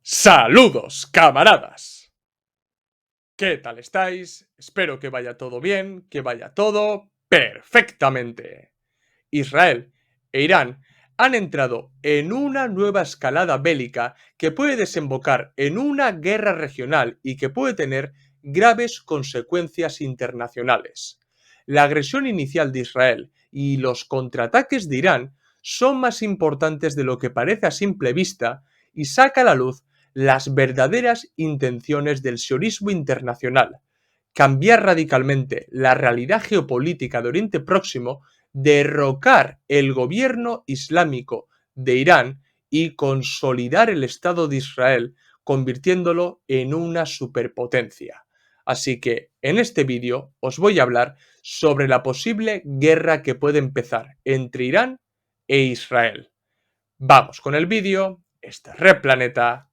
Saludos, camaradas. ¿Qué tal estáis? Espero que vaya todo bien, que vaya todo perfectamente. Israel e Irán han entrado en una nueva escalada bélica que puede desembocar en una guerra regional y que puede tener graves consecuencias internacionales. La agresión inicial de Israel y los contraataques de Irán son más importantes de lo que parece a simple vista y saca a la luz las verdaderas intenciones del sionismo internacional: cambiar radicalmente la realidad geopolítica de Oriente Próximo, derrocar el gobierno islámico de Irán y consolidar el Estado de Israel, convirtiéndolo en una superpotencia. Así que en este vídeo os voy a hablar sobre la posible guerra que puede empezar entre Irán e Israel. Vamos con el vídeo. Este es Red Planeta.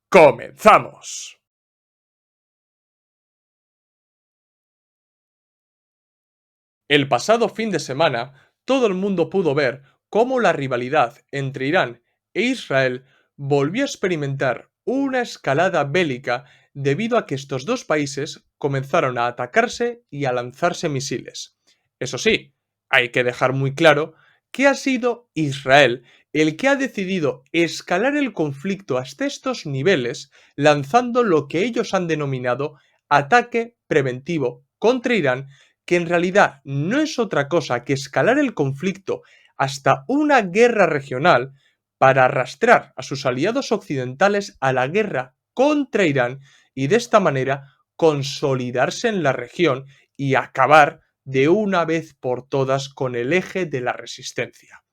¡Comenzamos! El pasado fin de semana, todo el mundo pudo ver cómo la rivalidad entre Irán e Israel volvió a experimentar una escalada bélica debido a que estos dos países comenzaron a atacarse y a lanzarse misiles. Eso sí, hay que dejar muy claro que ha sido Israel el que ha decidido escalar el conflicto hasta estos niveles, lanzando lo que ellos han denominado ataque preventivo contra Irán, que en realidad no es otra cosa que escalar el conflicto hasta una guerra regional para arrastrar a sus aliados occidentales a la guerra contra Irán y de esta manera consolidarse en la región y acabar de una vez por todas con el eje de la resistencia.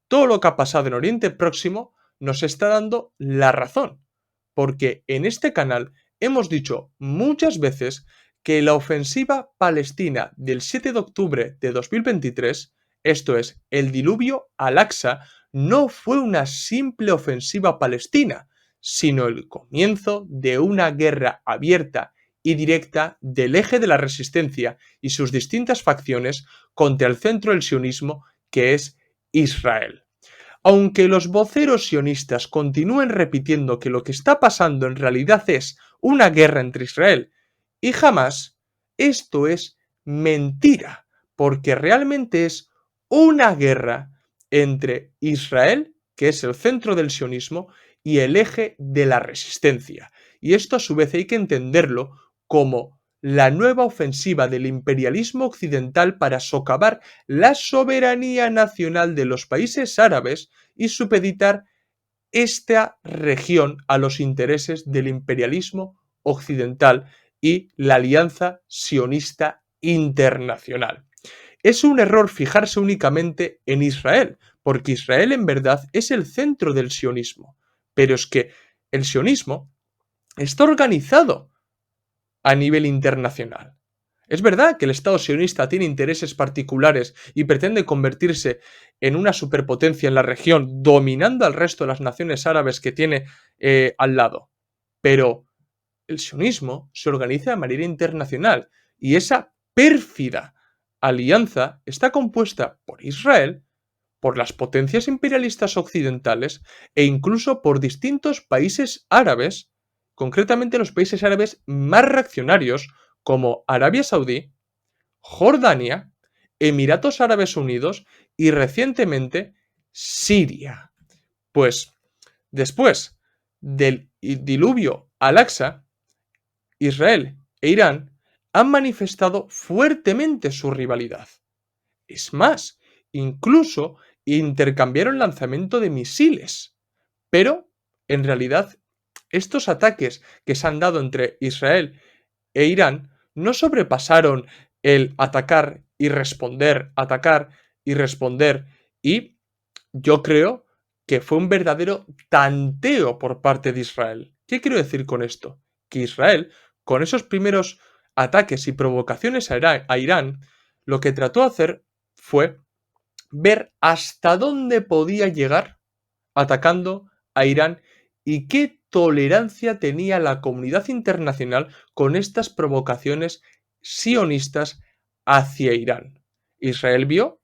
Todo lo que ha pasado en Oriente Próximo nos está dando la razón, porque en este canal hemos dicho muchas veces que la ofensiva palestina del 7 de octubre de 2023, esto es, el diluvio al-Aqsa, no fue una simple ofensiva palestina, sino el comienzo de una guerra abierta y directa del eje de la resistencia y sus distintas facciones contra el centro del sionismo, que es Israel. Aunque los voceros sionistas continúen repitiendo que lo que está pasando en realidad es una guerra entre Israel y Hamas, esto es mentira, porque realmente es una guerra entre Israel, que es el centro del sionismo, y el eje de la resistencia. Y esto a su vez hay que entenderlo como la nueva ofensiva del imperialismo occidental para socavar la soberanía nacional de los países árabes y supeditar esta región a los intereses del imperialismo occidental y la alianza sionista internacional. Es un error fijarse únicamente en Israel, porque Israel en verdad es el centro del sionismo, pero es que el sionismo está organizado a nivel internacional. Es verdad que el Estado sionista tiene intereses particulares y pretende convertirse en una superpotencia en la región, dominando al resto de las naciones árabes que tiene al lado. Pero el sionismo se organiza de manera internacional y esa pérfida alianza está compuesta por Israel, por las potencias imperialistas occidentales e incluso por distintos países árabes, concretamente los países árabes más reaccionarios como Arabia Saudí, Jordania, Emiratos Árabes Unidos y recientemente Siria. Pues después del diluvio al-Aqsa, Israel e Irán han manifestado fuertemente su rivalidad. Es más, incluso intercambiaron lanzamiento de misiles. Pero, en realidad, estos ataques que se han dado entre Israel e Irán no sobrepasaron el atacar y responder, y yo creo que fue un verdadero tanteo por parte de Israel. ¿Qué quiero decir con esto? Que Israel, con esos primeros ataques y provocaciones a Irán, lo que trató de hacer fue ver hasta dónde podía llegar atacando a Irán y qué tolerancia tenía la comunidad internacional con estas provocaciones sionistas hacia Irán. Israel vio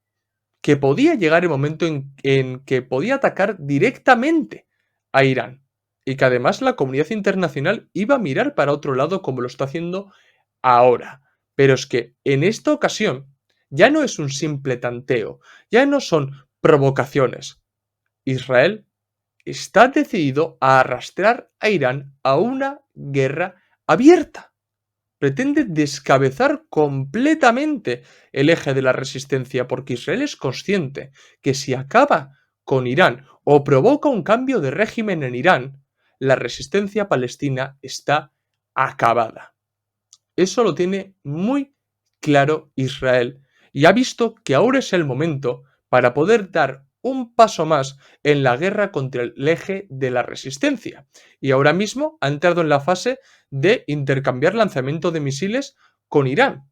que podía llegar el momento en que podía atacar directamente a Irán. y que además la comunidad internacional iba a mirar para otro lado como lo está haciendo ahora. Pero es que en esta ocasión ya no es un simple tanteo, ya no son provocaciones. Israel está decidido a arrastrar a Irán a una guerra abierta. Pretende descabezar completamente el eje de la resistencia porque Israel es consciente que si acaba con Irán o provoca un cambio de régimen en Irán, la resistencia palestina está acabada. Eso lo tiene muy claro Israel y ha visto que ahora es el momento para poder dar un paso más en la guerra contra el eje de la resistencia. Y ahora mismo ha entrado en la fase de intercambiar lanzamiento de misiles con Irán.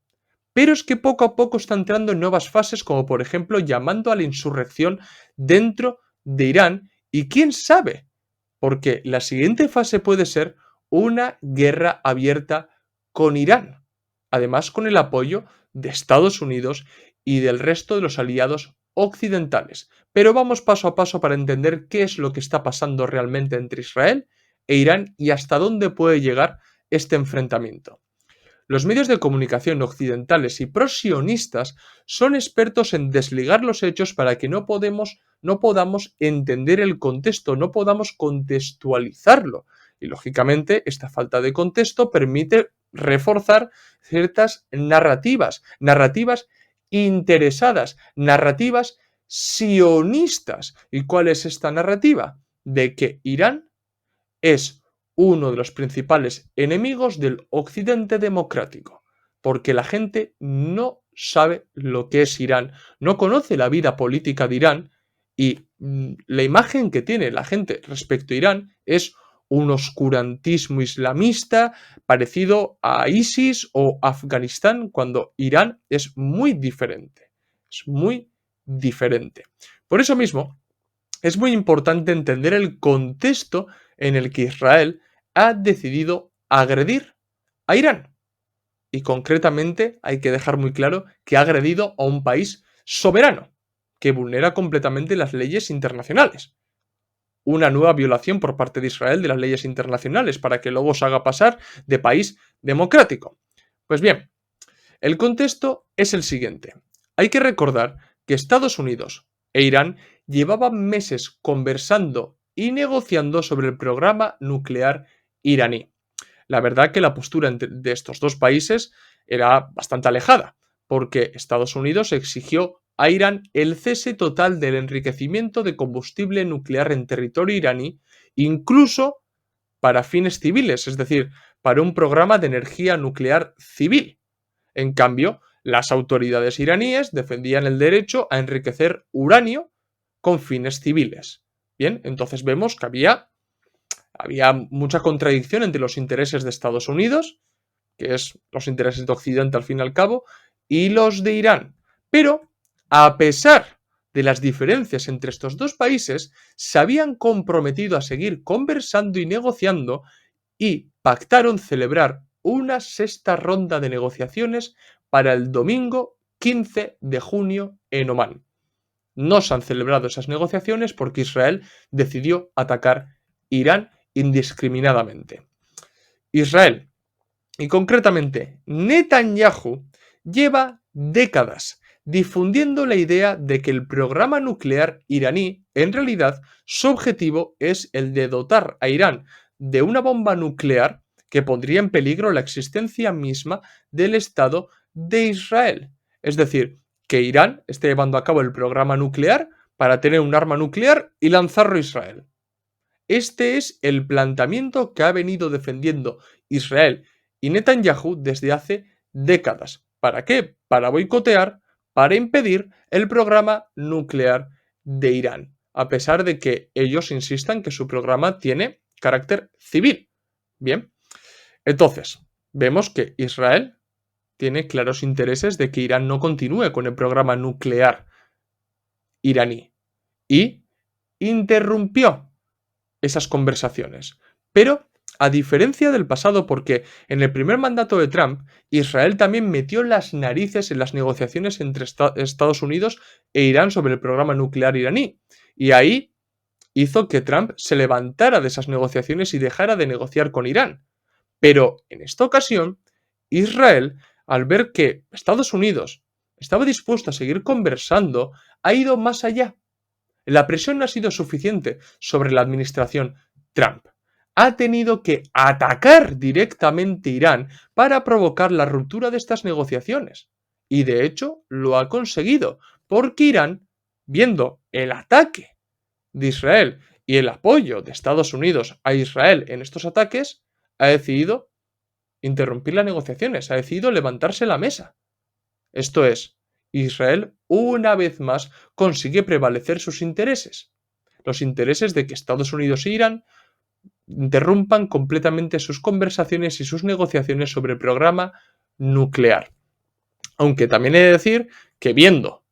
Pero es que poco a poco está entrando en nuevas fases, como por ejemplo llamando a la insurrección dentro de Irán. Y quién sabe, porque la siguiente fase puede ser una guerra abierta con Irán, además con el apoyo de Estados Unidos y del resto de los aliados occidentales. Pero vamos paso a paso para entender qué es lo que está pasando realmente entre Israel e Irán y hasta dónde puede llegar este enfrentamiento. Los medios de comunicación occidentales y prosionistas son expertos en desligar los hechos para que no podamos entender el contexto, no podamos contextualizarlo. Y lógicamente esta falta de contexto permite reforzar ciertas narrativas interesadas, narrativas sionistas. ¿Y cuál es esta narrativa? De que Irán es uno de los principales enemigos del Occidente democrático, porque la gente no sabe lo que es Irán, no conoce la vida política de Irán y la imagen que tiene la gente respecto a Irán es un oscurantismo islamista parecido a ISIS o Afganistán, cuando Irán es muy diferente. Es muy diferente. Por eso mismo, es muy importante entender el contexto en el que Israel ha decidido agredir a Irán. Y concretamente hay que dejar muy claro que ha agredido a un país soberano, que vulnera completamente las leyes internacionales. Una nueva violación por parte de Israel de las leyes internacionales para que luego se haga pasar de país democrático. Pues bien, el contexto es el siguiente. Hay que recordar que Estados Unidos e Irán llevaban meses conversando y negociando sobre el programa nuclear iraní. La verdad que la postura de estos dos países era bastante alejada, porque Estados Unidos exigió a Irán el cese total del enriquecimiento de combustible nuclear en territorio iraní, incluso para fines civiles, es decir, para un programa de energía nuclear civil. En cambio, las autoridades iraníes defendían el derecho a enriquecer uranio con fines civiles. Bien, entonces vemos que había mucha contradicción entre los intereses de Estados Unidos, que es los intereses de Occidente al fin y al cabo, y los de Irán. Pero, a pesar de las diferencias entre estos dos países, se habían comprometido a seguir conversando y negociando y pactaron celebrar una sexta ronda de negociaciones para el domingo 15 de junio en Omán. No se han celebrado esas negociaciones porque Israel decidió atacar Irán indiscriminadamente. Israel, y concretamente Netanyahu, lleva décadas difundiendo la idea de que el programa nuclear iraní, en realidad, su objetivo es el de dotar a Irán de una bomba nuclear que pondría en peligro la existencia misma del Estado de Israel. Es decir, que Irán esté llevando a cabo el programa nuclear para tener un arma nuclear y lanzarlo a Israel. Este es el planteamiento que ha venido defendiendo Israel y Netanyahu desde hace décadas. ¿Para qué? Para boicotear, para impedir el programa nuclear de Irán, a pesar de que ellos insistan que su programa tiene carácter civil. Bien, entonces, vemos que Israel tiene claros intereses de que Irán no continúe con el programa nuclear iraní y interrumpió esas conversaciones. Pero, a diferencia del pasado, porque en el primer mandato de Trump, Israel también metió las narices en las negociaciones entre Estados Unidos e Irán sobre el programa nuclear iraní. Y ahí hizo que Trump se levantara de esas negociaciones y dejara de negociar con Irán. Pero en esta ocasión, Israel, al ver que Estados Unidos estaba dispuesto a seguir conversando, ha ido más allá. La presión no ha sido suficiente sobre la administración Trump. Ha tenido que atacar directamente Irán para provocar la ruptura de estas negociaciones. Y de hecho lo ha conseguido, porque Irán, viendo el ataque de Israel y el apoyo de Estados Unidos a Israel en estos ataques, ha decidido interrumpir las negociaciones, ha decidido levantarse la mesa. Esto es, Israel una vez más consigue prevalecer sus intereses, los intereses de que Estados Unidos e Irán interrumpan completamente sus conversaciones y sus negociaciones sobre el programa nuclear. Aunque también he de decir que viendo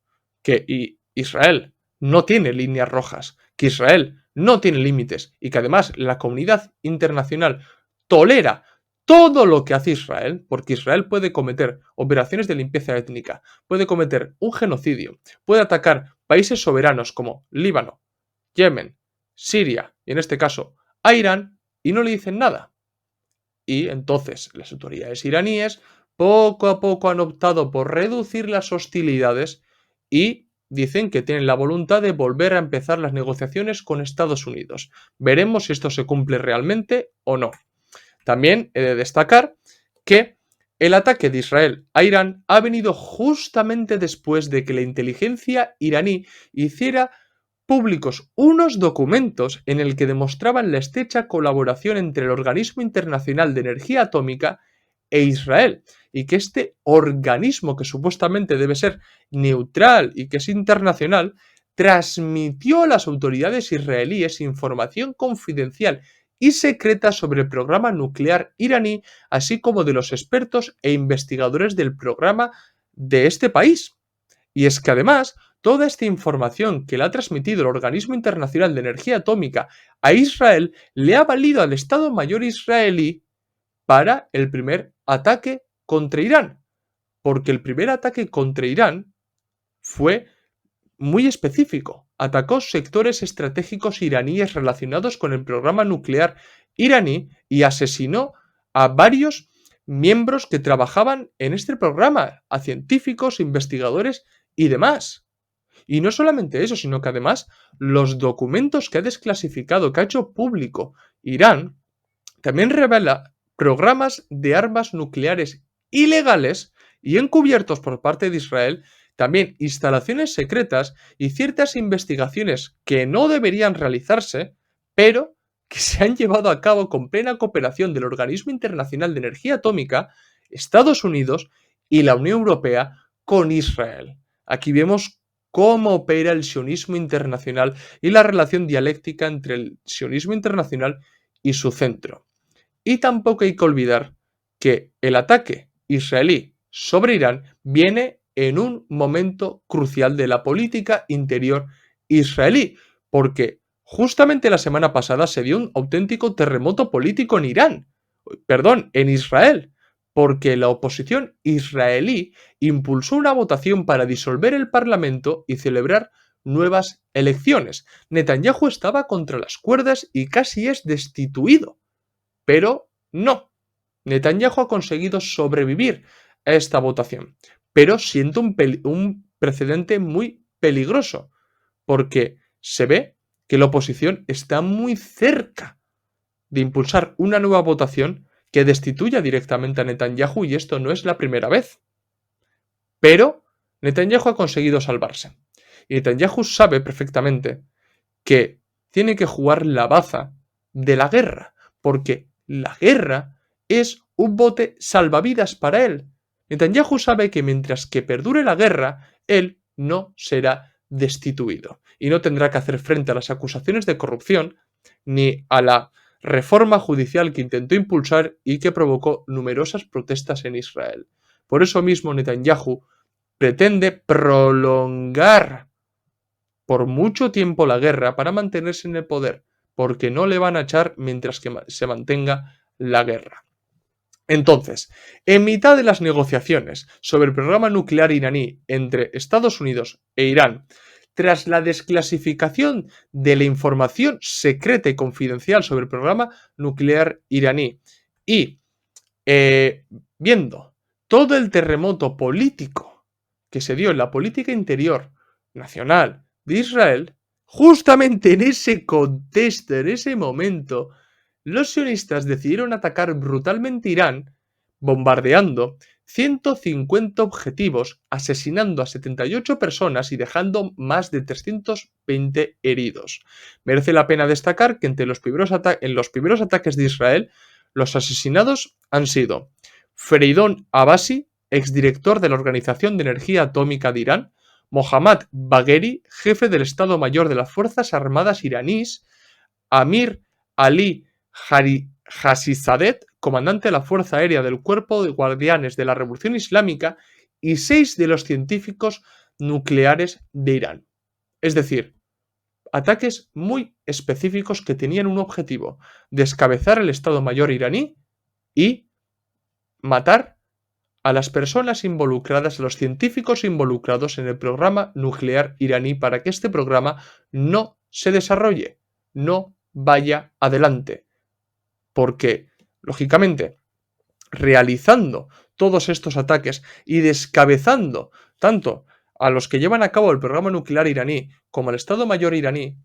que Israel no tiene líneas rojas, que Israel no tiene límites y que además la comunidad internacional tolera todo lo que hace Israel, porque Israel puede cometer operaciones de limpieza étnica, puede cometer un genocidio, puede atacar países soberanos como Líbano, Yemen, Siria y en este caso a Irán y no le dicen nada. Y entonces las autoridades iraníes poco a poco han optado por reducir las hostilidades y dicen que tienen la voluntad de volver a empezar las negociaciones con Estados Unidos. Veremos si esto se cumple realmente o no. También he de destacar que el ataque de Israel a Irán ha venido justamente después de que la inteligencia iraní hiciera públicos unos documentos en el que demostraban la estrecha colaboración entre el Organismo Internacional de Energía Atómica e Israel, y que este organismo, que supuestamente debe ser neutral y que es internacional, transmitió a las autoridades israelíes información confidencial y secreta sobre el programa nuclear iraní, así como de los expertos e investigadores del programa de este país. Y es que además, toda esta información que le ha transmitido el Organismo Internacional de Energía Atómica a Israel le ha valido al Estado Mayor israelí para el primer ataque contra Irán. Porque el primer ataque contra Irán fue muy específico. Atacó sectores estratégicos iraníes relacionados con el programa nuclear iraní y asesinó a varios miembros que trabajaban en este programa, a científicos, investigadores y demás. Y no solamente eso, sino que además los documentos que ha desclasificado, que ha hecho público Irán, también revela programas de armas nucleares ilegales y encubiertos por parte de Israel, también instalaciones secretas y ciertas investigaciones que no deberían realizarse, pero que se han llevado a cabo con plena cooperación del Organismo Internacional de Energía Atómica, Estados Unidos y la Unión Europea con Israel. Aquí vemos cómo opera el sionismo internacional y la relación dialéctica entre el sionismo internacional y su centro. Y tampoco hay que olvidar que el ataque israelí sobre Irán viene en un momento crucial de la política interior israelí, porque justamente la semana pasada se dio un auténtico terremoto político en en Israel, porque la oposición israelí impulsó una votación para disolver el parlamento y celebrar nuevas elecciones. Netanyahu estaba contra las cuerdas y casi es destituido. Pero no. Netanyahu ha conseguido sobrevivir a esta votación. Pero siente un precedente muy peligroso. Porque se ve que la oposición está muy cerca de impulsar una nueva votación que destituya directamente a Netanyahu, y esto no es la primera vez. Pero Netanyahu ha conseguido salvarse. Y Netanyahu sabe perfectamente que tiene que jugar la baza de la guerra, porque la guerra es un bote salvavidas para él. Netanyahu sabe que mientras que perdure la guerra, él no será destituido y no tendrá que hacer frente a las acusaciones de corrupción ni a la reforma judicial que intentó impulsar y que provocó numerosas protestas en Israel. Por eso mismo Netanyahu pretende prolongar por mucho tiempo la guerra para mantenerse en el poder, porque no le van a echar mientras que se mantenga la guerra. Entonces, en mitad de las negociaciones sobre el programa nuclear iraní entre Estados Unidos e Irán, tras la desclasificación de la información secreta y confidencial sobre el programa nuclear iraní y viendo todo el terremoto político que se dio en la política interior nacional de Israel, justamente en ese contexto, en ese momento, los sionistas decidieron atacar brutalmente Irán, bombardeando 150 objetivos, asesinando a 78 personas y dejando más de 320 heridos. Merece la pena destacar que entre en los primeros ataques de Israel, los asesinados han sido Fereidun Abbasi, exdirector de la Organización de Energía Atómica de Irán, Mohammad Bagheri, jefe del Estado Mayor de las Fuerzas Armadas iraníes, Amir Ali Hasizadeh, comandante de la Fuerza Aérea del Cuerpo de Guardianes de la Revolución Islámica, y 6 de los científicos nucleares de Irán. Es decir, ataques muy específicos que tenían un objetivo: descabezar el Estado Mayor iraní y matar a las personas involucradas, a los científicos involucrados en el programa nuclear iraní, para que este programa no se desarrolle, no vaya adelante. Porque, lógicamente, realizando todos estos ataques y descabezando tanto a los que llevan a cabo el programa nuclear iraní como al Estado Mayor iraní,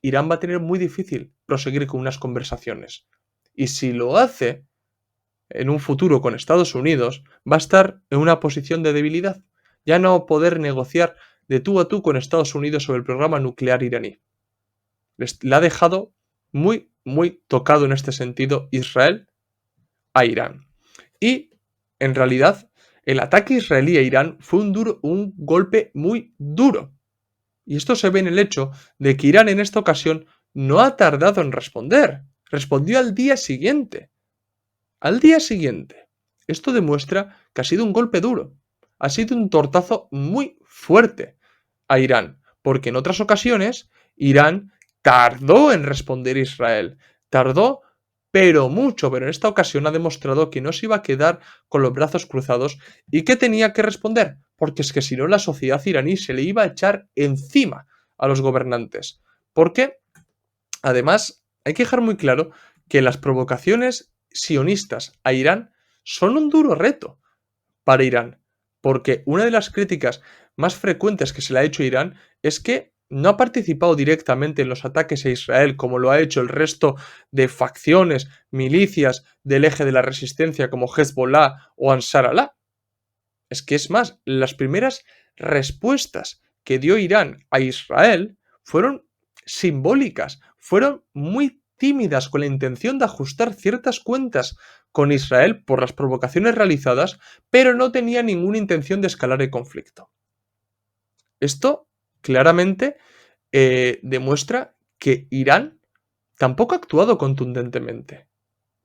Irán va a tener muy difícil proseguir con unas conversaciones. Y si lo hace en un futuro con Estados Unidos, va a estar en una posición de debilidad. Ya no poder negociar de tú a tú con Estados Unidos sobre el programa nuclear iraní. Le ha dejado muy, muy tocado en este sentido Israel a Irán. Y, en realidad, el ataque israelí a Irán fue un golpe muy duro. Y esto se ve en el hecho de que Irán en esta ocasión no ha tardado en responder. Respondió al día siguiente. Al día siguiente. Esto demuestra que ha sido un golpe duro. Ha sido un tortazo muy fuerte a Irán. Porque en otras ocasiones, Irán tardó en responder a Israel. Tardó, pero mucho. Pero en esta ocasión ha demostrado que no se iba a quedar con los brazos cruzados y que tenía que responder. Porque es que si no, la sociedad iraní se le iba a echar encima a los gobernantes. Porque, además, hay que dejar muy claro que las provocaciones sionistas a Irán son un duro reto para Irán. Porque una de las críticas más frecuentes que se le ha hecho a Irán es que no ha participado directamente en los ataques a Israel como lo ha hecho el resto de facciones, milicias del eje de la resistencia como Hezbollah o Ansar Allah. Es que es más, las primeras respuestas que dio Irán a Israel fueron simbólicas, fueron muy tímidas, con la intención de ajustar ciertas cuentas con Israel por las provocaciones realizadas, pero no tenía ninguna intención de escalar el conflicto. Esto claramente demuestra que Irán tampoco ha actuado contundentemente.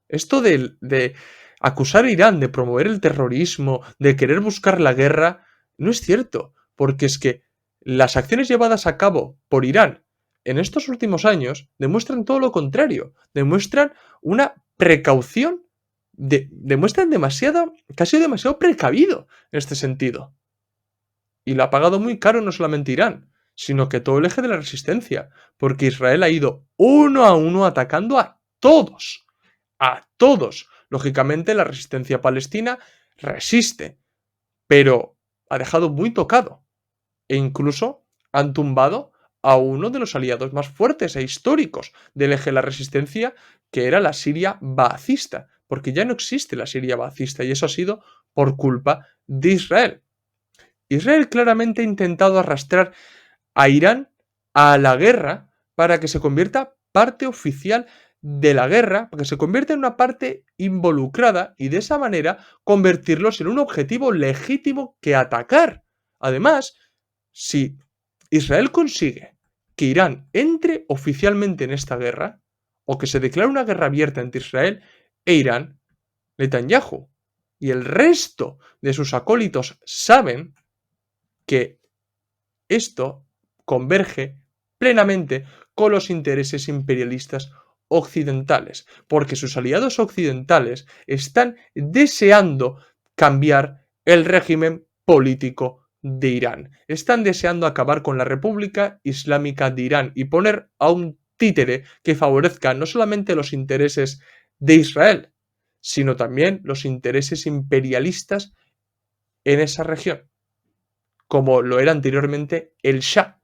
Esto de acusar a Irán de promover el terrorismo, de querer buscar la guerra, no es cierto, porque es que las acciones llevadas a cabo por Irán en estos últimos años demuestran todo lo contrario, demuestran una precaución, demuestran demasiado, que ha sido demasiado precavido en este sentido. Y lo ha pagado muy caro no solamente Irán, sino que todo el eje de la resistencia, porque Israel ha ido uno a uno atacando a todos. A todos. Lógicamente la resistencia palestina resiste, pero ha dejado muy tocado. E incluso han tumbado a uno de los aliados más fuertes e históricos del eje de la resistencia, que era la Siria baacista, porque ya no existe la Siria baacista y eso ha sido por culpa de Israel. Israel claramente ha intentado arrastrar a Irán a la guerra para que se convierta parte oficial de la guerra, para que se convierta en una parte involucrada y de esa manera convertirlos en un objetivo legítimo que atacar. Además, si Israel consigue que Irán entre oficialmente en esta guerra, o que se declare una guerra abierta entre Israel e Irán, Netanyahu y el resto de sus acólitos saben que esto converge plenamente con los intereses imperialistas occidentales, porque sus aliados occidentales están deseando cambiar el régimen político de Irán. Están deseando acabar con la República Islámica de Irán y poner a un títere que favorezca no solamente los intereses de Israel, sino también los intereses imperialistas en esa región, como lo era anteriormente el Shah.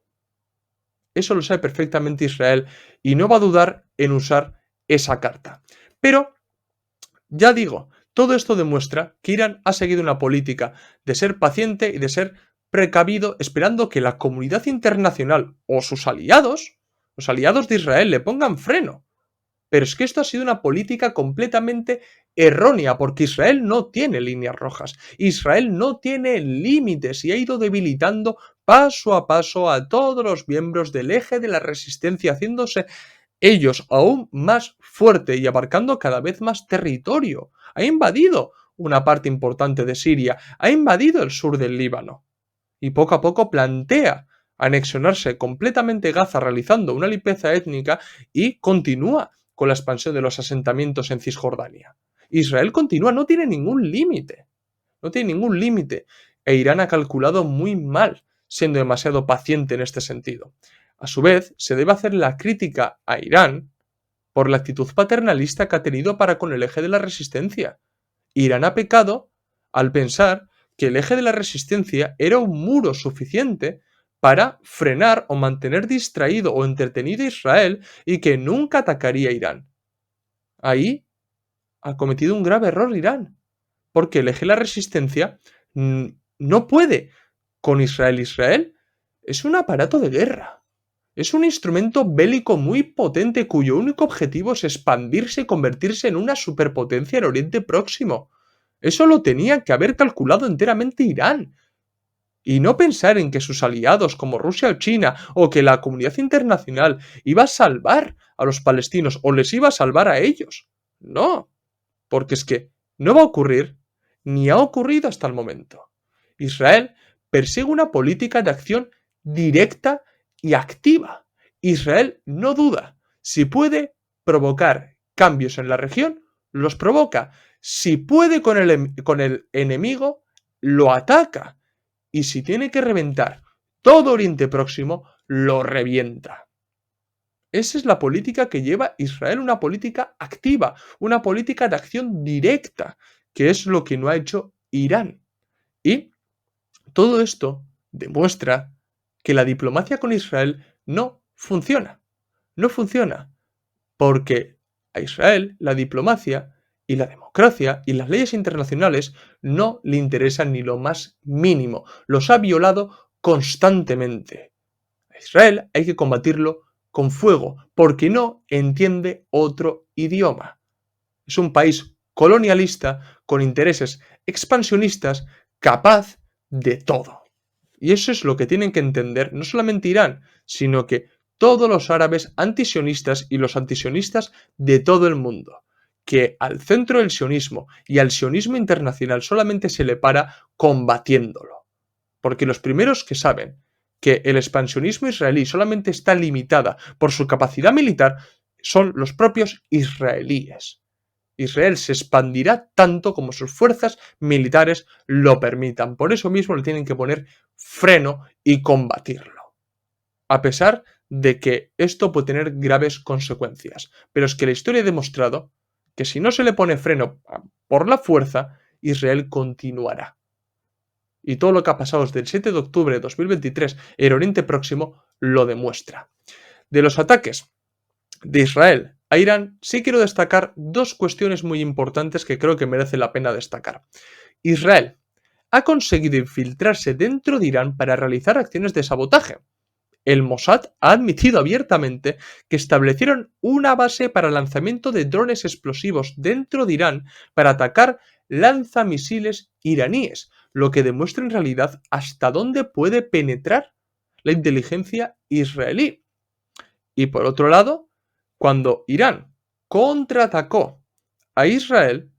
Eso lo sabe perfectamente Israel y no va a dudar en usar esa carta. Pero, ya digo, todo esto demuestra que Irán ha seguido una política de ser paciente y de ser precavido, esperando que la comunidad internacional o sus aliados, los aliados de Israel, le pongan freno. Pero es que esto ha sido una política completamente errónea, porque Israel no tiene líneas rojas, Israel no tiene límites y ha ido debilitando paso a paso a todos los miembros del eje de la resistencia, haciéndose ellos aún más fuerte y abarcando cada vez más territorio. Ha invadido una parte importante de Siria, ha invadido el sur del Líbano y poco a poco plantea anexionarse completamente Gaza realizando una limpieza étnica y continúa con la expansión de los asentamientos en Cisjordania. Israel continúa, no tiene ningún límite, no tiene ningún límite e Irán ha calculado muy mal, siendo demasiado paciente en este sentido. A su vez, se debe hacer la crítica a Irán por la actitud paternalista que ha tenido para con el eje de la resistencia. Irán ha pecado al pensar que el eje de la resistencia era un muro suficiente para frenar o mantener distraído o entretenido a Israel y que nunca atacaría a Irán. Ahí ha cometido un grave error Irán, porque el eje de la resistencia no puede con Israel. Israel es un aparato de guerra. Es un instrumento bélico muy potente cuyo único objetivo es expandirse y convertirse en una superpotencia en Oriente Próximo. Eso lo tenía que haber calculado enteramente Irán. Y no pensar en que sus aliados como Rusia o China o que la comunidad internacional iba a salvar a los palestinos o les iba a salvar a ellos. No, porque es que no va a ocurrir ni ha ocurrido hasta el momento. Israel persigue una política de acción directa y activa. Israel no duda. Si puede provocar cambios en la región, los provoca. Si puede con el enemigo, lo ataca. Y si tiene que reventar todo Oriente Próximo, lo revienta. Esa es la política que lleva Israel, una política activa, una política de acción directa, que es lo que no ha hecho Irán. Y todo esto demuestra que la diplomacia con Israel no funciona. No funciona porque a Israel la diplomacia y la democracia y las leyes internacionales no le interesan ni lo más mínimo. Los ha violado constantemente. A Israel hay que combatirlo con fuego porque no entiende otro idioma. Es un país colonialista con intereses expansionistas capaz de todo. Y eso es lo que tienen que entender no solamente Irán, sino que todos los árabes antisionistas y los antisionistas de todo el mundo. Que al centro del sionismo y al sionismo internacional solamente se le para combatiéndolo. Porque los primeros que saben que el expansionismo israelí solamente está limitada por su capacidad militar son los propios israelíes. Israel se expandirá tanto como sus fuerzas militares lo permitan. Por eso mismo le tienen que poner freno y combatirlo. A pesar de que esto puede tener graves consecuencias. Pero es que la historia ha demostrado que si no se le pone freno por la fuerza, Israel continuará. Y todo lo que ha pasado desde el 7 de octubre de 2023 en Oriente Próximo lo demuestra. De los ataques de Israel a Irán, sí quiero destacar dos cuestiones muy importantes que creo que merece la pena destacar. Israel ha conseguido infiltrarse dentro de Irán para realizar acciones de sabotaje. El Mossad ha admitido abiertamente que establecieron una base para el lanzamiento de drones explosivos dentro de Irán para atacar lanzamisiles iraníes, lo que demuestra en realidad hasta dónde puede penetrar la inteligencia israelí. Y por otro lado, cuando Irán contraatacó a Israel,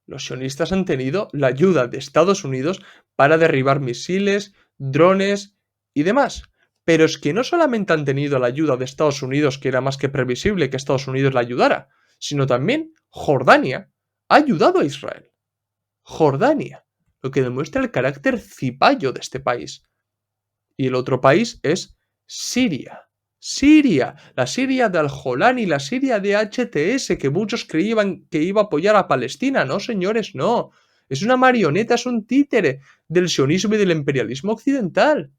los sionistas han tenido la ayuda de Estados Unidos para derribar misiles, drones y demás. Pero es que no solamente han tenido la ayuda de Estados Unidos, que era más que previsible que Estados Unidos la ayudara, sino también Jordania ha ayudado a Israel. Jordania. lo que demuestra el carácter cipayo de este país. Y el otro país es Siria. Siria, la Siria de Al-Jolani, la Siria de HTS, que muchos creían que iba a apoyar a Palestina. No, señores, no. Es una marioneta, es un títere del sionismo y del imperialismo occidental.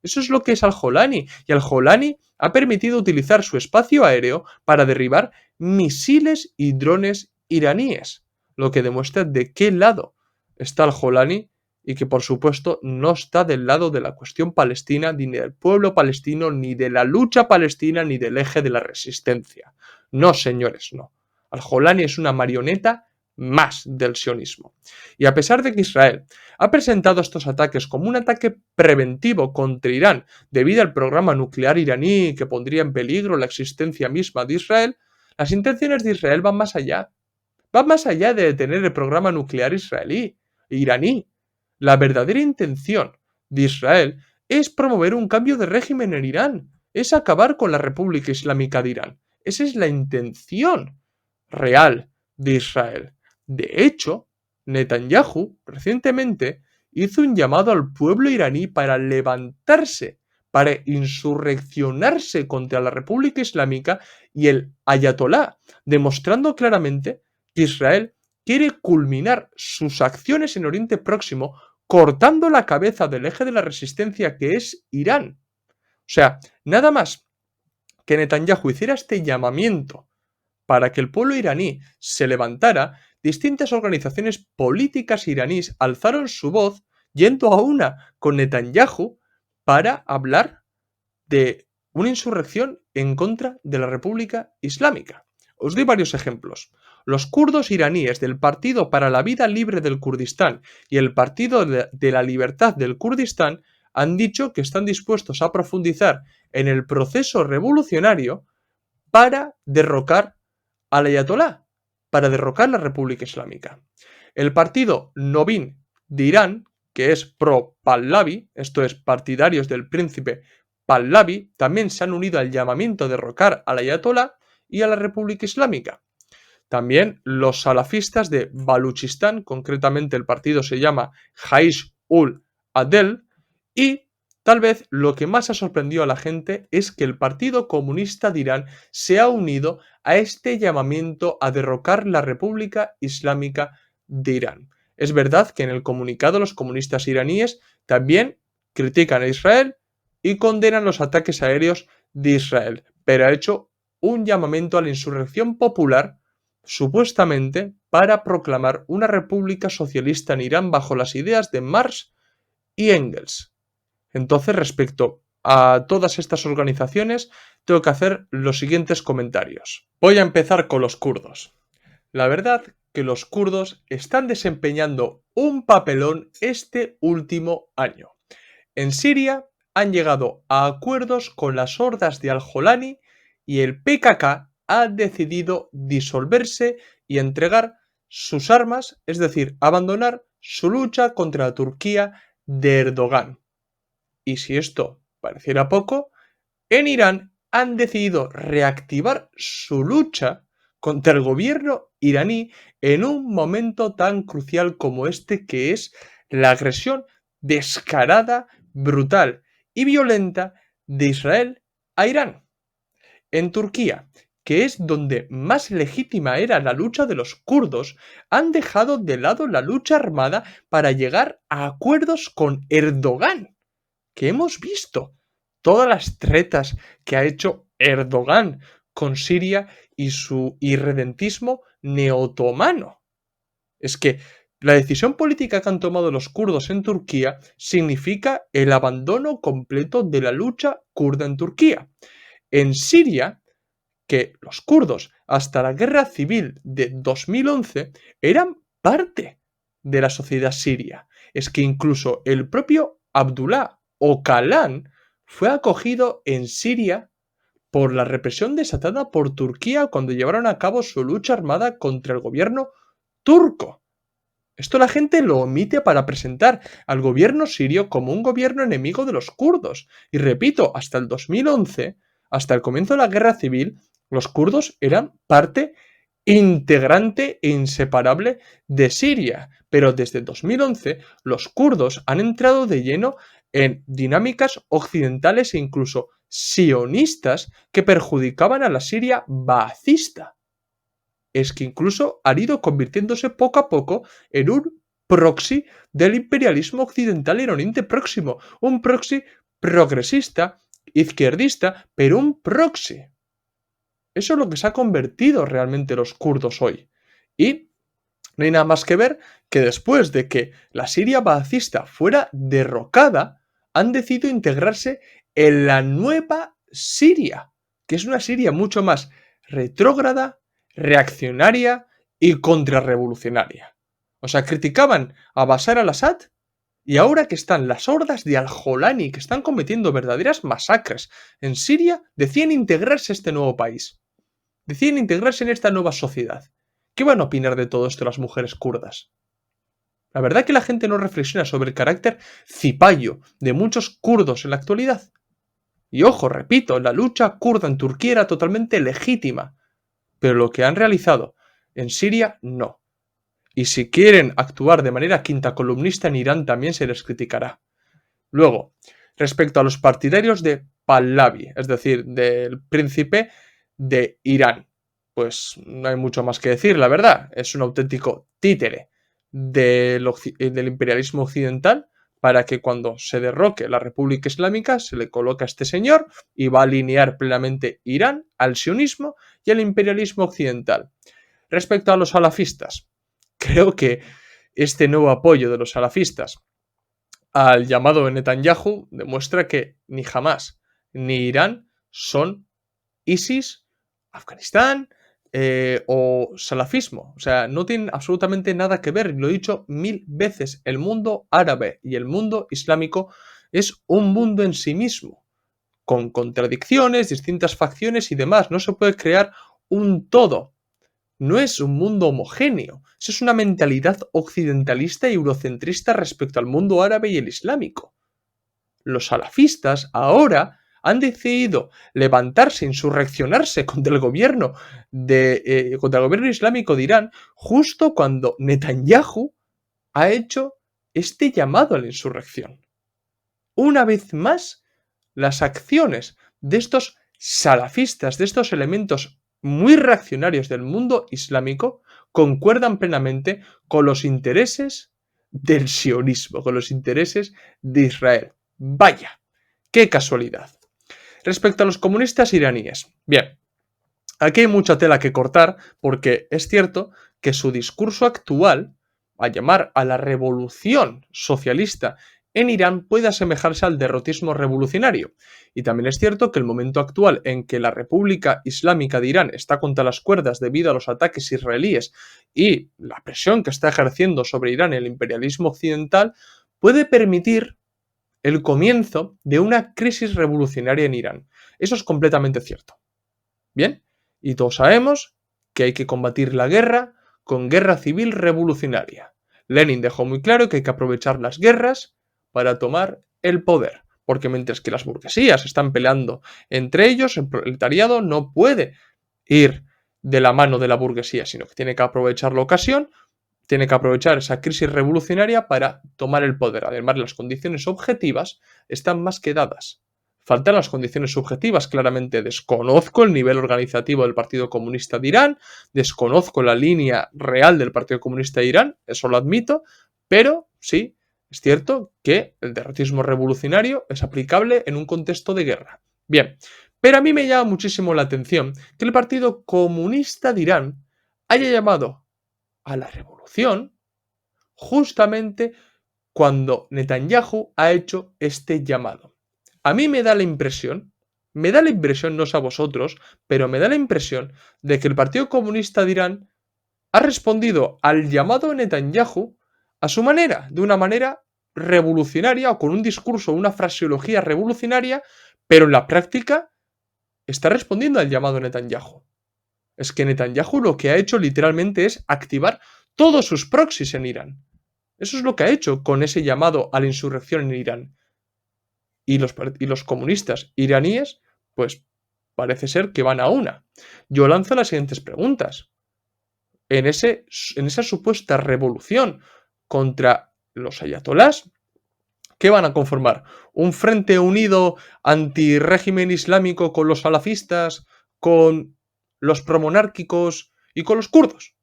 Eso es lo que es Al-Jolani. Y Al-Jolani ha permitido utilizar su espacio aéreo para derribar misiles y drones iraníes, lo que demuestra de qué lado está Al-Jolani y que por supuesto no está del lado de la cuestión palestina, ni del pueblo palestino, ni de la lucha palestina, ni del eje de la resistencia. No, señores, no. Al-Jolani es una marioneta más del sionismo. Y a pesar de que Israel ha presentado estos ataques como un ataque preventivo contra Irán debido al programa nuclear iraní que pondría en peligro la existencia misma de Israel, las intenciones de Israel van más allá. Van más allá de detener el programa nuclear iraní. La verdadera intención de Israel es promover un cambio de régimen en Irán, es acabar con la República Islámica de Irán. Esa es la intención real de Israel. De hecho, Netanyahu recientemente hizo un llamado al pueblo iraní para levantarse, para insurreccionarse contra la República Islámica y el Ayatolá, demostrando claramente que Israel quiere culminar sus acciones en Oriente Próximo cortando la cabeza del eje de la resistencia que es Irán. O sea, nada más que Netanyahu hiciera este llamamiento para que el pueblo iraní se levantara, distintas organizaciones políticas iraníes alzaron su voz yendo a una con Netanyahu para hablar de una insurrección en contra de la República Islámica. Os doy varios ejemplos. Los kurdos iraníes del Partido para la Vida Libre del Kurdistán y el Partido de la Libertad del Kurdistán han dicho que están dispuestos a profundizar en el proceso revolucionario para derrocar al Ayatolá, para derrocar la República Islámica. El partido Novin de Irán, que es pro-Pahlavi, esto es, partidarios del príncipe Pahlavi, también se han unido al llamamiento de derrocar al Ayatolá y a la República Islámica. También los salafistas de Baluchistán, concretamente el partido se llama Jaish-ul-Adel, y tal vez lo que más ha sorprendido a la gente es que el Partido Comunista de Irán se ha unido a este llamamiento a derrocar la República Islámica de Irán. Es verdad que en el comunicado los comunistas iraníes también critican a Israel y condenan los ataques aéreos de Israel, pero ha hecho un llamamiento a la insurrección popular supuestamente para proclamar una república socialista en Irán bajo las ideas de Marx y Engels. Entonces, respecto a todas estas organizaciones, tengo que hacer los siguientes comentarios. Voy a empezar con los kurdos. La verdad que los kurdos están desempeñando un papelón este último año. En Siria han llegado a acuerdos con las hordas de Al-Jolani y el PKK ha decidido disolverse y entregar sus armas, es decir, abandonar su lucha contra la Turquía de Erdogan. Y si esto pareciera poco, en Irán han decidido reactivar su lucha contra el gobierno iraní en un momento tan crucial como este, que es la agresión descarada, brutal y violenta de Israel a Irán. En Turquía, que es donde más legítima era la lucha de los kurdos, han dejado de lado la lucha armada para llegar a acuerdos con Erdogan, que hemos visto todas las tretas que ha hecho Erdogan con Siria y su irredentismo neotomano. Es que la decisión política que han tomado los kurdos en Turquía significa el abandono completo de la lucha kurda en Turquía. En Siria, que los kurdos hasta la guerra civil de 2011 eran parte de la sociedad siria. Es que incluso el propio Abdullah Öcalan fue acogido en Siria por la represión desatada por Turquía cuando llevaron a cabo su lucha armada contra el gobierno turco. Esto la gente lo omite para presentar al gobierno sirio como un gobierno enemigo de los kurdos. Y repito, hasta el 2011, hasta el comienzo de la guerra civil, los kurdos eran parte integrante e inseparable de Siria. Pero desde 2011 los kurdos han entrado de lleno en dinámicas occidentales e incluso sionistas que perjudicaban a la Siria baacista. Es que incluso han ido convirtiéndose poco a poco en un proxy del imperialismo occidental en Oriente Próximo. Un proxy progresista, izquierdista, pero un proxy. Eso es lo que se ha convertido realmente los kurdos hoy. Y no hay nada más que ver que después de que la Siria baacista fuera derrocada, han decidido integrarse en la nueva Siria, que es una Siria mucho más retrógrada, reaccionaria y contrarrevolucionaria. O sea, criticaban a Bashar al-Assad y ahora que están las hordas de al-Jolani, que están cometiendo verdaderas masacres en Siria, deciden integrarse a este nuevo país. Deciden integrarse en esta nueva sociedad. ¿Qué van a opinar de todo esto las mujeres kurdas? La verdad que la gente no reflexiona sobre el carácter cipayo de muchos kurdos en la actualidad. Y ojo, repito, la lucha kurda en Turquía era totalmente legítima, pero lo que han realizado en Siria no. Y si quieren actuar de manera quinta columnista en Irán también se les criticará. Luego, respecto a los partidarios de Pahlavi, es decir, del príncipe de Irán, pues no hay mucho más que decir, la verdad. Es un auténtico títere del imperialismo occidental para que cuando se derroque la República Islámica se le coloque a este señor y va a alinear plenamente Irán al sionismo y al imperialismo occidental. Respecto a los salafistas, creo que este nuevo apoyo de los salafistas al llamado Netanyahu demuestra que ni Hamas ni Irán son ISIS, Afganistán o salafismo. O sea, no tienen absolutamente nada que ver. Lo he dicho 1000 veces. El mundo árabe y el mundo islámico es un mundo en sí mismo, con contradicciones, distintas facciones y demás. No se puede crear un todo. No es un mundo homogéneo. Eso es una mentalidad occidentalista y eurocentrista respecto al mundo árabe y el islámico. Los salafistas ahora han decidido levantarse, insurreccionarse contra el gobierno contra el gobierno islámico de Irán, justo cuando Netanyahu ha hecho este llamado a la insurrección. Una vez más, las acciones de estos salafistas, de estos elementos muy reaccionarios del mundo islámico, concuerdan plenamente con los intereses del sionismo, con los intereses de Israel. Vaya, qué casualidad. Respecto a los comunistas iraníes, bien, aquí hay mucha tela que cortar porque es cierto que su discurso actual, a llamar a la revolución socialista en Irán, puede asemejarse al derrotismo revolucionario. Y también es cierto que el momento actual en que la República Islámica de Irán está contra las cuerdas debido a los ataques israelíes y la presión que está ejerciendo sobre Irán el imperialismo occidental, puede permitir el comienzo de una crisis revolucionaria en Irán. Eso es completamente cierto. Bien, y todos sabemos que hay que combatir la guerra con guerra civil revolucionaria. Lenin dejó muy claro que hay que aprovechar las guerras para tomar el poder, porque mientras que las burguesías están peleando entre ellos, el proletariado no puede ir de la mano de la burguesía, sino que tiene que aprovechar la ocasión, tiene que aprovechar esa crisis revolucionaria para tomar el poder. Además, las condiciones objetivas están más que dadas. Faltan las condiciones subjetivas, claramente desconozco el nivel organizativo del Partido Comunista de Irán, desconozco la línea real del Partido Comunista de Irán, eso lo admito, pero sí, es cierto que el derrotismo revolucionario es aplicable en un contexto de guerra. Bien, pero a mí me llama muchísimo la atención que el Partido Comunista de Irán haya llamado a la revolución justamente cuando Netanyahu ha hecho este llamado. A mí me da la impresión, no sé a vosotros, pero me da la impresión de que el Partido Comunista de Irán ha respondido al llamado de Netanyahu a su manera, de una manera revolucionaria o con un discurso, una fraseología revolucionaria, pero en la práctica está respondiendo al llamado de Netanyahu. Es que Netanyahu lo que ha hecho literalmente es activar todos sus proxies en Irán. Eso es lo que ha hecho con ese llamado a la insurrección en Irán. Y los comunistas iraníes, pues parece ser que van a una. Yo lanzo las siguientes preguntas. en esa supuesta revolución contra los ayatolás, ¿qué van a conformar? ¿Un frente unido anti-régimen islámico con los salafistas, con los promonárquicos y con los kurdos?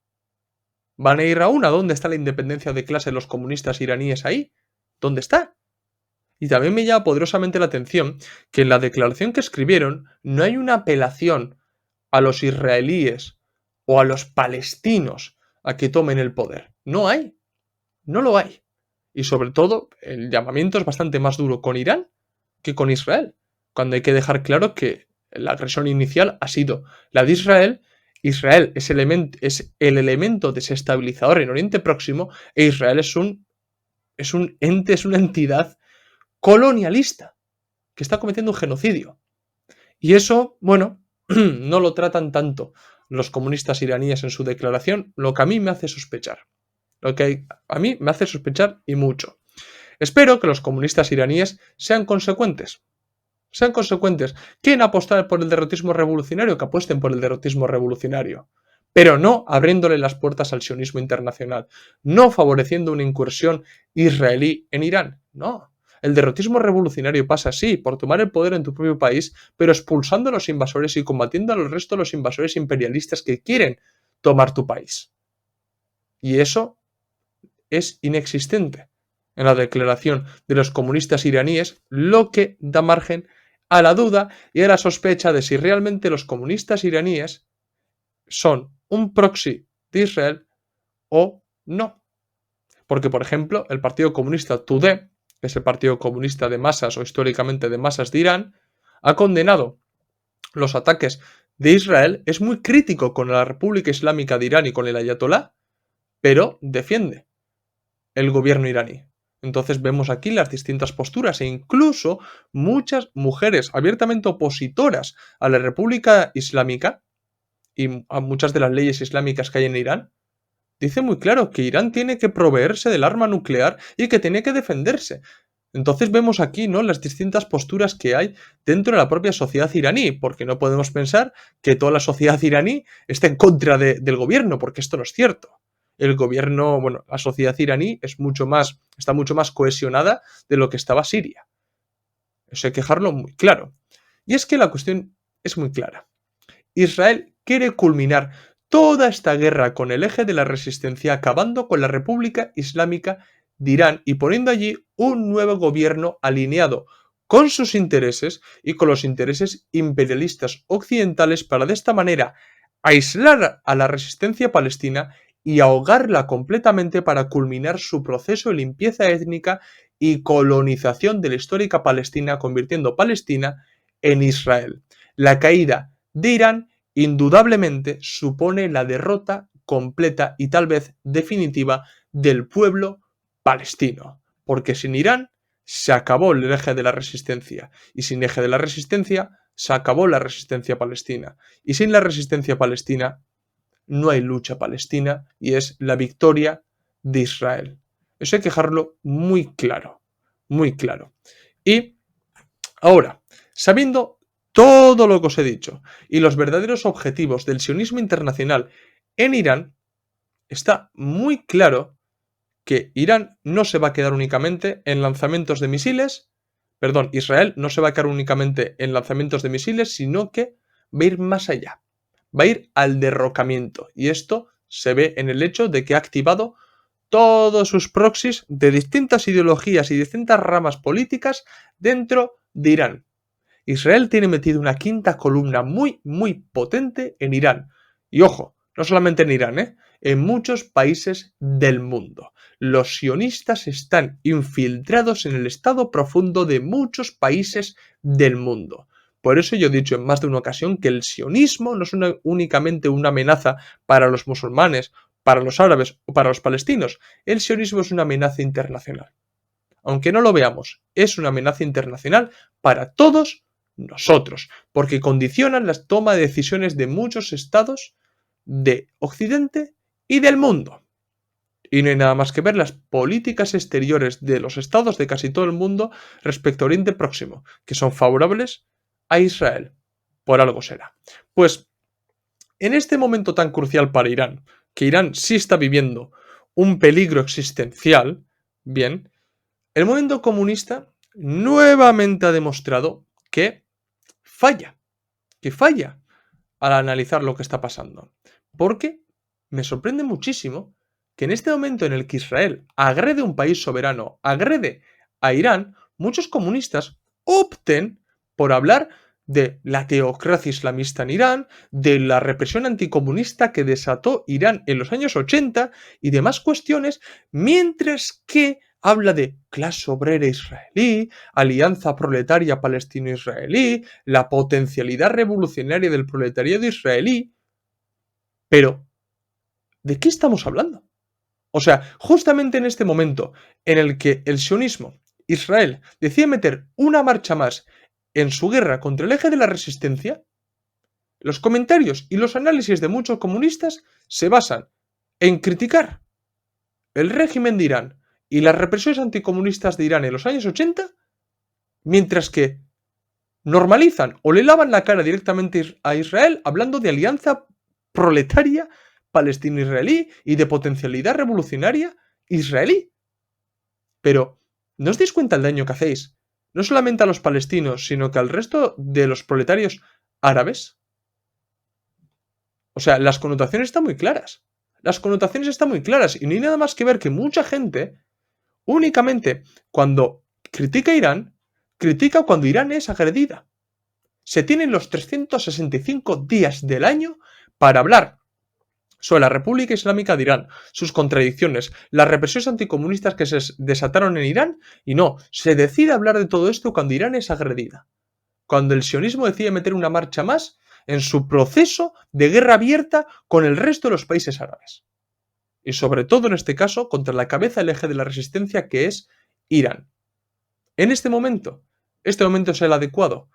¿Van a ir a una? ¿Dónde está la independencia de clase de los comunistas iraníes ahí? ¿Dónde está? Y también me llama poderosamente la atención que en la declaración que escribieron no hay una apelación a los israelíes o a los palestinos a que tomen el poder. No hay, no lo hay. Y sobre todo, el llamamiento es bastante más duro con Irán que con Israel, cuando hay que dejar claro que la agresión inicial ha sido la de Israel. Israel es el elemento desestabilizador en Oriente Próximo e Israel es un ente, es una entidad colonialista que está cometiendo un genocidio. Y eso, bueno, no lo tratan tanto los comunistas iraníes en su declaración, lo que a mí me hace sospechar. Lo que a mí me hace sospechar y mucho. Espero que los comunistas iraníes sean consecuentes. Sean consecuentes. ¿Quieren apostar por el derrotismo revolucionario? Que apuesten por el derrotismo revolucionario. Pero no abriéndole las puertas al sionismo internacional. No favoreciendo una incursión israelí en Irán. No. El derrotismo revolucionario pasa así, por tomar el poder en tu propio país, pero expulsando a los invasores y combatiendo a los restos de los invasores imperialistas que quieren tomar tu país. Y eso es inexistente en la declaración de los comunistas iraníes, lo que da margen a la duda y a la sospecha de si realmente los comunistas iraníes son un proxy de Israel o no. Porque, por ejemplo, el Partido Comunista Tudeh, que es el Partido Comunista de masas o históricamente de masas de Irán, ha condenado los ataques de Israel, es muy crítico con la República Islámica de Irán y con el Ayatolá, pero defiende el gobierno iraní. Entonces vemos aquí las distintas posturas e incluso muchas mujeres abiertamente opositoras a la República Islámica y a muchas de las leyes islámicas que hay en Irán, dice muy claro que Irán tiene que proveerse del arma nuclear y que tiene que defenderse. Entonces vemos aquí, ¿no?, las distintas posturas que hay dentro de la propia sociedad iraní, porque no podemos pensar que toda la sociedad iraní esté en contra del gobierno, porque esto no es cierto. El gobierno, bueno, la sociedad iraní está mucho más cohesionada de lo que estaba Siria. Eso hay que dejarlo muy claro. Y es que la cuestión es muy clara. Israel quiere culminar toda esta guerra con el eje de la resistencia, acabando con la República Islámica de Irán y poniendo allí un nuevo gobierno alineado con sus intereses y con los intereses imperialistas occidentales para de esta manera aislar a la resistencia palestina y ahogarla completamente para culminar su proceso de limpieza étnica y colonización de la histórica Palestina, convirtiendo Palestina en Israel. La caída de Irán indudablemente supone la derrota completa y tal vez definitiva del pueblo palestino, porque sin Irán se acabó el eje de la resistencia y sin eje de la resistencia se acabó la resistencia palestina y sin la resistencia palestina no hay lucha palestina y es la victoria de Israel. Eso hay que dejarlo muy claro, muy claro. Y ahora, sabiendo todo lo que os he dicho y los verdaderos objetivos del sionismo internacional en Irán, está muy claro que Irán no se va a quedar únicamente en lanzamientos de misiles, perdón, Israel no se va a quedar únicamente en lanzamientos de misiles, sino que va a ir más allá, va a ir al derrocamiento. Y esto se ve en el hecho de que ha activado todos sus proxies de distintas ideologías y distintas ramas políticas dentro de Irán. Israel tiene metido una quinta columna muy, muy potente en Irán. Y ojo, no solamente en Irán, en muchos países del mundo. Los sionistas están infiltrados en el estado profundo de muchos países del mundo. Por eso yo he dicho en más de una ocasión que el sionismo no es únicamente una amenaza para los musulmanes, para los árabes o para los palestinos. El sionismo es una amenaza internacional. Aunque no lo veamos, es una amenaza internacional para todos nosotros, porque condicionan la toma de decisiones de muchos estados de Occidente y del mundo. Y no hay nada más que ver las políticas exteriores de los estados de casi todo el mundo respecto a Oriente Próximo, que son favorables a Israel. Por algo será. Pues, en este momento tan crucial para Irán, que Irán sí está viviendo un peligro existencial, bien, el movimiento comunista nuevamente ha demostrado falla, que falla al analizar lo que está pasando. Porque me sorprende muchísimo que en este momento en el que Israel agrede a un país soberano, agrede a Irán, muchos comunistas opten por hablar de la teocracia islamista en Irán, de la represión anticomunista que desató Irán en los años 80 y demás cuestiones, mientras que habla de clase obrera israelí, alianza proletaria palestino-israelí, la potencialidad revolucionaria del proletariado israelí. Pero, ¿de qué estamos hablando? O sea, justamente en este momento en el que el sionismo, Israel, decide meter una marcha más en su guerra contra el eje de la resistencia, los comentarios y los análisis de muchos comunistas se basan en criticar el régimen de Irán y las represiones anticomunistas de Irán en los años 80, mientras que normalizan o le lavan la cara directamente a Israel hablando de alianza proletaria palestino-israelí y de potencialidad revolucionaria israelí. Pero, ¿no os dais cuenta el daño que hacéis? No solamente a los palestinos, sino que al resto de los proletarios árabes. O sea, las connotaciones están muy claras. Las connotaciones están muy claras y no hay nada más que ver que mucha gente únicamente cuando critica a Irán, critica cuando Irán es agredida. Se tienen los 365 días del año para hablar sobre la República Islámica de Irán, sus contradicciones, las represiones anticomunistas que se desataron en Irán, y no, se decide hablar de todo esto cuando Irán es agredida. Cuando el sionismo decide meter una marcha más en su proceso de guerra abierta con el resto de los países árabes. Y sobre todo en este caso contra la cabeza del eje de la resistencia que es Irán. En este momento es el adecuado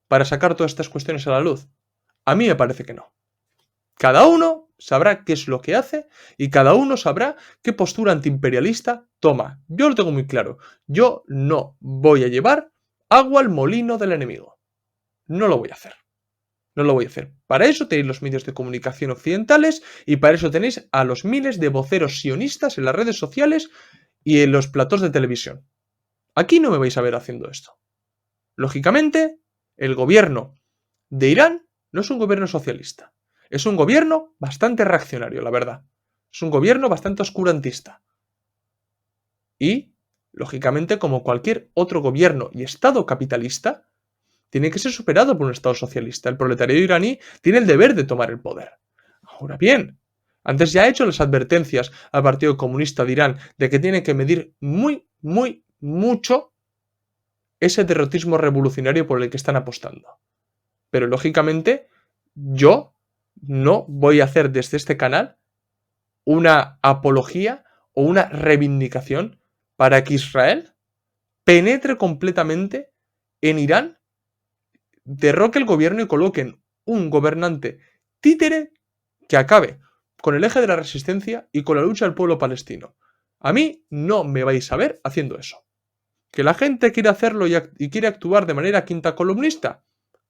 para sacar todas estas cuestiones a la luz. A mí me parece que no. Cada uno sabrá qué es lo que hace y cada uno sabrá qué postura antiimperialista toma. Yo lo tengo muy claro. Yo no voy a llevar agua al molino del enemigo. No lo voy a hacer. No lo voy a hacer. Para eso tenéis los medios de comunicación occidentales y para eso tenéis a los miles de voceros sionistas en las redes sociales y en los platós de televisión. Aquí no me vais a ver haciendo esto. Lógicamente, el gobierno de Irán no es un gobierno socialista. Es un gobierno bastante reaccionario, la verdad. Es un gobierno bastante oscurantista. Y, lógicamente, como cualquier otro gobierno y estado capitalista, tiene que ser superado por un estado socialista. El proletariado iraní tiene el deber de tomar el poder. Ahora bien, antes ya he hecho las advertencias al Partido Comunista de Irán de que tiene que medir mucho ese derrotismo revolucionario por el que están apostando. Pero lógicamente, yo no voy a hacer desde este canal una apología o una reivindicación para que Israel penetre completamente en Irán, derroque el gobierno y coloquen un gobernante títere que acabe con el eje de la resistencia y con la lucha del pueblo palestino. A mí no me vais a ver haciendo eso. Que la gente quiere hacerlo y quiere actuar de manera quinta columnista,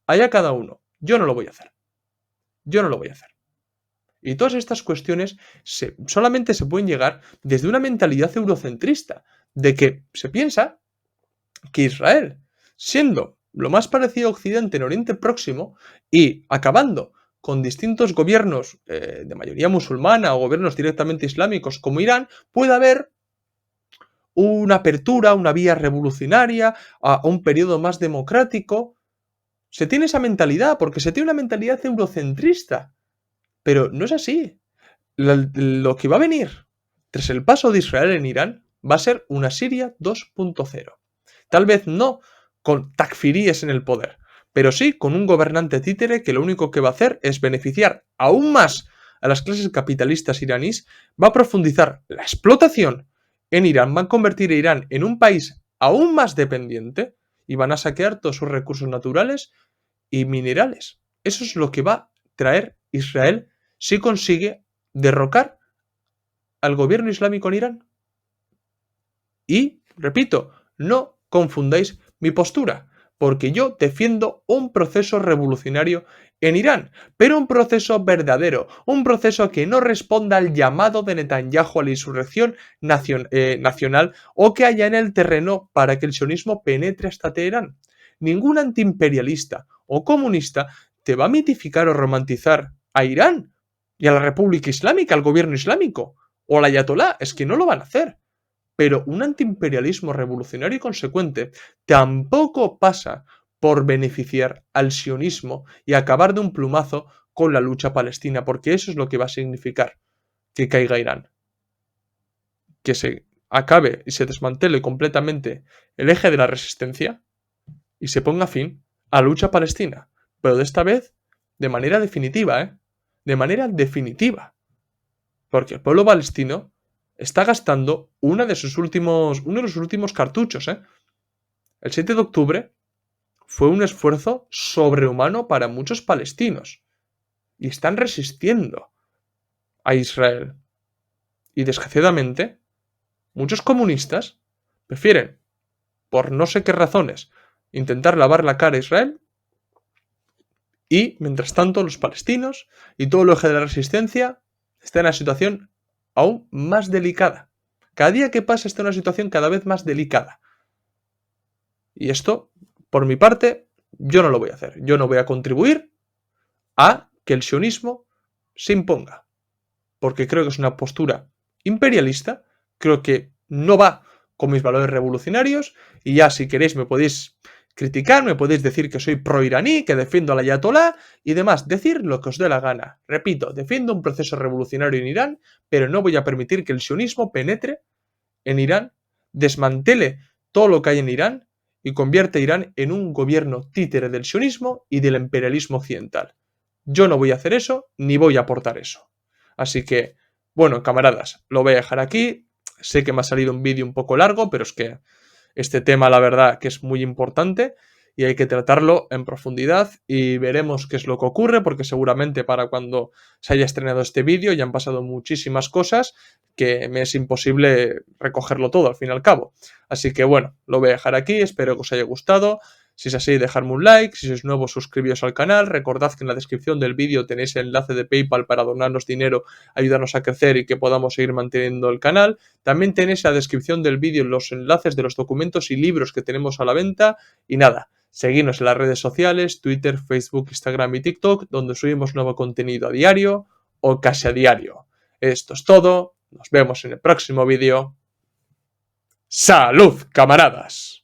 allá cada uno. Yo no lo voy a hacer. Yo no lo voy a hacer. Y todas estas cuestiones solamente se pueden llegar desde una mentalidad eurocentrista, de que se piensa que Israel, siendo lo más parecido a Occidente en Oriente Próximo y acabando con distintos gobiernos de mayoría musulmana o gobiernos directamente islámicos como Irán, puede haber una apertura, una vía revolucionaria, a un periodo más democrático. Se tiene esa mentalidad porque se tiene una mentalidad eurocentrista. Pero no es así. Lo que va a venir tras el paso de Israel en Irán va a ser una Siria 2.0. Tal vez no con takfiríes en el poder, pero sí con un gobernante títere que lo único que va a hacer es beneficiar aún más a las clases capitalistas iraníes, va a profundizar la explotación en Irán, va a convertir a Irán en un país aún más dependiente y van a saquear todos sus recursos naturales y minerales. Eso es lo que va a traer Israel si consigue derrocar al gobierno islámico en Irán. Y, repito, no confundáis mi postura, porque yo defiendo un proceso revolucionario en Irán, pero un proceso verdadero, un proceso que no responda al llamado de Netanyahu a la insurrección nacional o que haya en el terreno para que el sionismo penetre hasta Teherán. Ningún antiimperialista o comunista te va a mitificar o romantizar a Irán y a la República Islámica, al gobierno islámico o al ayatolá, es que no lo van a hacer. Pero un antiimperialismo revolucionario y consecuente tampoco pasa por beneficiar al sionismo y acabar de un plumazo con la lucha palestina, porque eso es lo que va a significar que caiga Irán. Que se acabe y se desmantele completamente el eje de la resistencia y se ponga fin a la lucha palestina. Pero de esta vez, de manera definitiva, ¿eh? De manera definitiva. Porque el pueblo palestino está gastando uno de sus últimos cartuchos, ¿eh? El 7 de octubre fue un esfuerzo sobrehumano para muchos palestinos. Y están resistiendo a Israel. Y desgraciadamente, muchos comunistas prefieren, por no sé qué razones, intentar lavar la cara a Israel. Y, mientras tanto, los palestinos y todo el eje de la resistencia están en una situación aún más delicada. Cada día que pasa está en una situación cada vez más delicada. Y esto, por mi parte, yo no lo voy a hacer. Yo no voy a contribuir a que el sionismo se imponga. Porque creo que es una postura imperialista, creo que no va con mis valores revolucionarios, y ya si queréis me podéis criticar, me podéis decir que soy pro-iraní, que defiendo al ayatolá y demás, decir lo que os dé la gana. Repito, defiendo un proceso revolucionario en Irán, pero no voy a permitir que el sionismo penetre en Irán, desmantele todo lo que hay en Irán y convierta a Irán en un gobierno títere del sionismo y del imperialismo occidental. Yo no voy a hacer eso, ni voy a aportar eso. Así que, bueno, camaradas, lo voy a dejar aquí. Sé que me ha salido un vídeo un poco largo, pero es que este tema, la verdad, que es muy importante y hay que tratarlo en profundidad y veremos qué es lo que ocurre, porque seguramente para cuando se haya estrenado este vídeo ya han pasado muchísimas cosas que me es imposible recogerlo todo al fin y al cabo. Así que bueno, lo voy a dejar aquí, espero que os haya gustado. Si es así, dejadme un like, si sois nuevos, suscribíos al canal, recordad que en la descripción del vídeo tenéis el enlace de PayPal para donarnos dinero, ayudarnos a crecer y que podamos seguir manteniendo el canal. También tenéis en la descripción del vídeo los enlaces de los documentos y libros que tenemos a la venta. Y nada, seguidnos en las redes sociales, Twitter, Facebook, Instagram y TikTok, donde subimos nuevo contenido a diario o casi a diario. Esto es todo, nos vemos en el próximo vídeo. ¡Salud, camaradas!